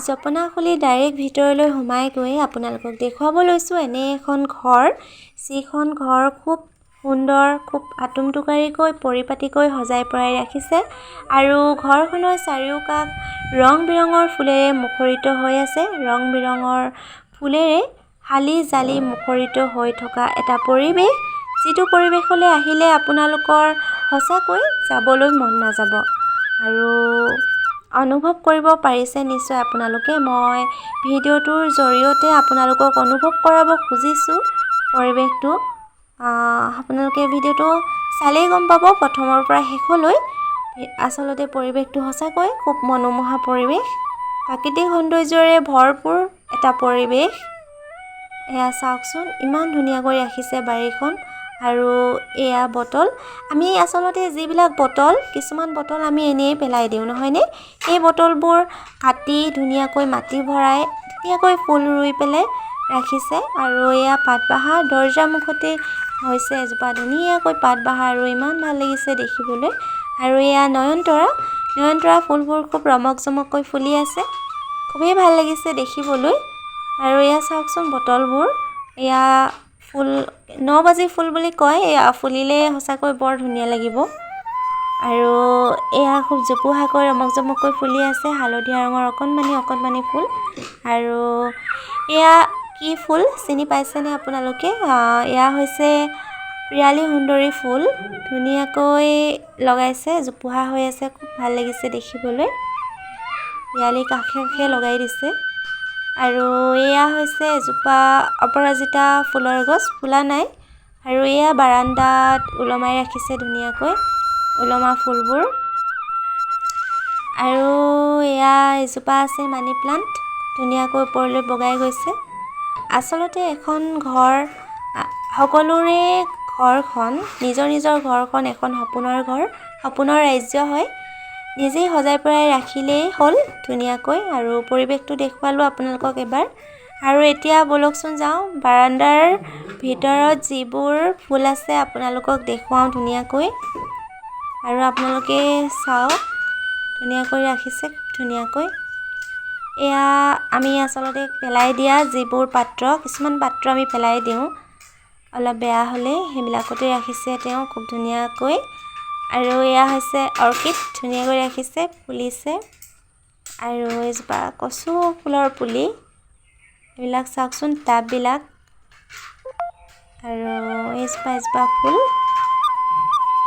জপনা খুলি ডাইৰেক্ট ভিতৰলৈ সোমাই গৈ আপোনালোকক দেখুৱাব লৈছোঁ এনে এখন ঘৰ, যিখন ঘৰ খুব সুন্দৰ, খুব আটোমটোকাৰিকৈ পৰিপাটিকৈ সজাই পৰাই ৰাখিছে আৰু ঘৰখনৰ চাৰিওকাষ ৰং বিৰঙৰ ফুলেৰে মুখৰিত হৈ আছে। ৰং বিৰঙৰ ফুলেৰে হালি জালি মুখৰিত হৈ থকা এটা পৰিৱেশ, যিটো পৰিৱেশলৈ আহিলে আপোনালোকৰ সঁচাকৈ যাবলৈ মন নাযাব। আৰু অনুভৱ কৰিব পাৰিছে নিশ্চয় আপোনালোকে, মই ভিডিঅ'টোৰ জৰিয়তে আপোনালোকক অনুভৱ কৰাব খুজিছোঁ পৰিৱেশটো। আপোনালোকে ভিডিঅ'টো চালেই গম পাব প্ৰথমৰ পৰা শেষলৈ। আচলতে পৰিৱেশটো সঁচাকৈ খুব মনোমোহা পৰিৱেশ, প্ৰাকৃতিক সৌন্দৰ্যৰে ভৰপূৰ এটা পৰিৱেশ। এয়া চাওকচোন, ইমান ধুনীয়াকৈ ৰাখিছে বাৰীখন। আৰু এয়া বটল, আমি আচলতে যিবিলাক বটল, কিছুমান বটল আমি এনেই পেলাই দিওঁ নহয়নে? এই বটলবোৰ কাটি ধুনীয়াকৈ মাটি ভৰাই ধুনীয়াকৈ ফুল ৰুই পেলাই ৰাখিছে। আৰু এয়া পাতবাহাৰ দৰ্জা মুখতে হৈছে এজোপা ধুনীয়াকৈ পাতবাহাৰ আৰু ইমান ভাল লাগিছে দেখিবলৈ। আৰু এয়া নয়নতৰা ফুলবোৰ খুব ৰমক জমককৈ ফুলি আছে, খুবেই ভাল লাগিছে দেখিবলৈ। আৰু এয়া চাওকচোন বটলবোৰ, এয়া ফুল 9 বাজি ফুল বুলি কয়, এয়া ফুলিলে সঁচাকৈ বৰ ধুনীয়া লাগিব। আৰু এয়া খুব জোপোহাকৈ ৰমক জমককৈ ফুলি আছে, হালধীয়া ৰঙৰ অকণমানি ফুল। আৰু এয়া কি ফুল চিনি পাইছেনে আপোনালোকে? এয়া হৈছে পিৰালি সুন্দৰী ফুল, ধুনীয়াকৈ লগাইছে, জোপোহা হৈ আছে, খুব ভাল লাগিছে দেখিবলৈ। পিৰালি কাষে কাষে লগাই দিছে। আৰু এয়া হৈছে এজোপা অপৰাজিতা ফুলৰ গছ, ফুলা নাই। আৰু এয়া বাৰান্দাত ওলমাই ৰাখিছে ধুনীয়াকৈ ওলমা ফুলবোৰ। আৰু এয়া এজোপা আছে মানি প্লাণ্ট, ধুনীয়াকৈ ওপৰলৈ বগাই গৈছে। আচলতে এখন ঘৰ, সকলোৰে ঘৰখন, নিজৰ নিজৰ ঘৰখন এখন সপোনৰ ঘৰ, সপোনৰ ৰাজ্য হয়। নিজেই সজাই পৰাই ৰাখিলেই হ'ল ধুনীয়াকৈ। আৰু পৰিৱেশটো দেখুৱালোঁ আপোনালোকক এবাৰ। আৰু এতিয়া ব'লকচোন যাওঁ, বাৰান্দাৰ ভিতৰত যিবোৰ ফুল আছে আপোনালোকক দেখুৱাওঁ ধুনীয়াকৈ। আৰু আপোনালোকে চাওক, ধুনীয়াকৈ ৰাখিছে, ধুনীয়াকৈ। এয়া আমি আচলতে পেলাই দিয়া যিবোৰ পাত্ৰ, কিছুমান পাত্ৰ আমি পেলাই দিওঁ অলপ বেয়া হ'লে, সেইবিলাকতে ৰাখিছে তেওঁ খুব ধুনীয়াকৈ। আৰু এয়া হৈছে অৰ্কিড, ধুনীয়াকৈ ৰাখিছে, ফুলিছে। আৰু এজোপা কচু ফুলৰ পুলি, এইবিলাক চাওকচোন টাববিলাক। আৰু এজোপা ফুল,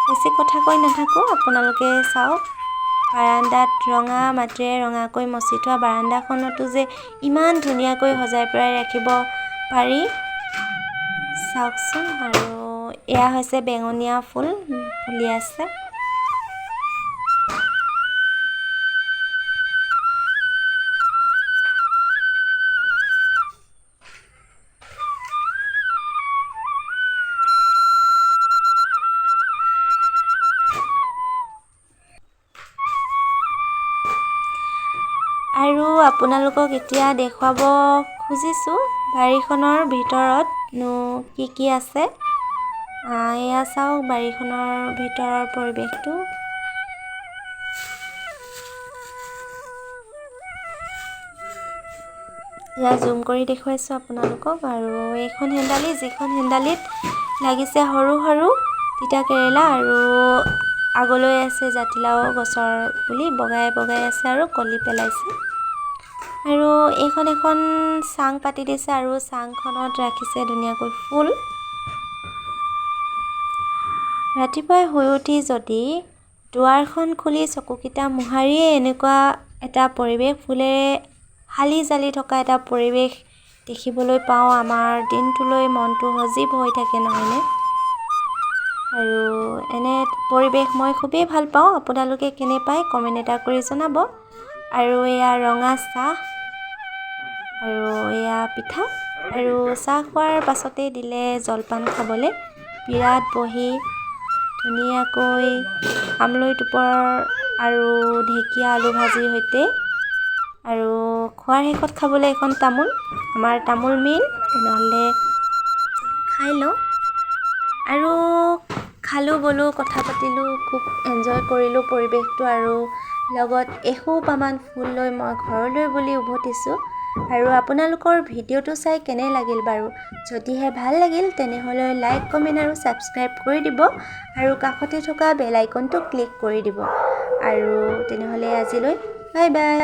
বেছি কথা কৈ নাথাকোঁ, আপোনালোকে চাওক। বাৰান্দাত ৰঙা মাটিৰে ৰঙাকৈ মচি থোৱা বাৰান্দাখনতো যে ইমান ধুনীয়াকৈ সজাই পৰাই ৰাখিব পাৰি, চাওকচোন। আৰু এয়া হৈছে বেঙুনীয়া ফুল, ফুলি আছে। আৰু আপোনালোকক এতিয়া দেখুৱাব খুজিছোঁ বাৰীখনৰ ভিতৰতনো কি আছে। এয়া চাওক বাৰীখনৰ ভিতৰৰ পৰিৱেশটো। এয়া জুম কৰি দেখুৱাইছোঁ আপোনালোকক। আৰু এইখন হেন্দালি, যিখন হেন্দালিত লাগিছে সৰু সৰু তিতা কেৰেলা, আৰু আগলৈ আছে জাতিলাও গছৰ পুলি, বগাই বগাই আছে আৰু কলি পেলাইছে। আৰু এইখন এখন চাং পাতি দিছে, আৰু চাংখনত ৰাখিছে ধুনীয়াকৈ ফুল। ৰাতিপুৱাই শুই উঠি যদি দুৱাৰখন খুলি চকুকেইটা মোহাৰিয়ে এনেকুৱা এটা পৰিৱেশ, ফুলেৰে হালি জালি থকা এটা পৰিৱেশ দেখিবলৈ পাওঁ, আমাৰ দিনটোলৈ মনটো সজীৱ হৈ থাকে নহয়নে? আৰু এনে পৰিৱেশ মই খুবেই ভাল পাওঁ, আপোনালোকে কেনে পায় কমেণ্ট এটা কৰি জনাব। আৰু এয়া ৰঙা চাহ, আৰু এয়া পিঠা। আৰু চাহ খোৱাৰ পাছতেই দিলে জলপান খাবলৈ, বিৰাট বহি ধুনীয়াকৈ আমলৈ টোপৰ আৰু ঢেকীয়া আলু ভাজিৰ সৈতে। আৰু খোৱাৰ শেষত খাবলৈ এখন তামোল, আমাৰ তামোল মেইন, তেনেহ'লে খাই লওঁ। আৰু খালোঁ বলোঁ, কথা পাতিলোঁ, খুব এনজয় কৰিলোঁ পৰিৱেশটো। আৰু লগত এসোপামান ফুল লৈ মই ঘৰলৈ বুলি উভতিছোঁ। আৰু আপোনালোকৰ ভিডিঅ'টো চাই কেনে লাগিল বাৰু? যদিহে ভাল লাগিল তেনেহ'লে লাইক, কমেণ্ট আৰু ছাবস্ক্ৰাইব কৰি দিব আৰু কাষতে থকা বেল আইকনটো ক্লিক কৰি দিব। আৰু তেনেহ'লে আজিলৈ বাই বাই।